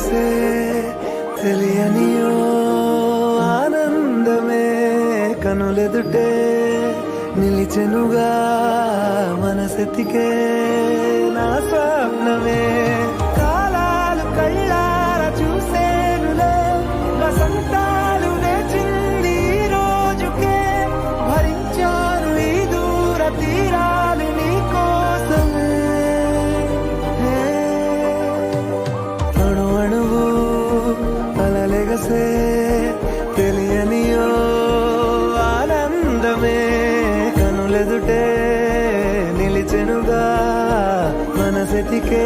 ఎగసే తెలియనియో ఆనందమే కనులెదుటే నిలిచెనుగా మనసెతికే నా స్వప్నమే కాలాలు కళ్ళార చూసేనులే వసంతాలు వేచింది ఈ రోజుకే భరించాను ఈ దూర తీరాలు నీ కోసమే అణు అణువు అలలెగసే తెలియనియో ఆనందమే కనులెదుటే నిలిచెనుగా మనసెతికే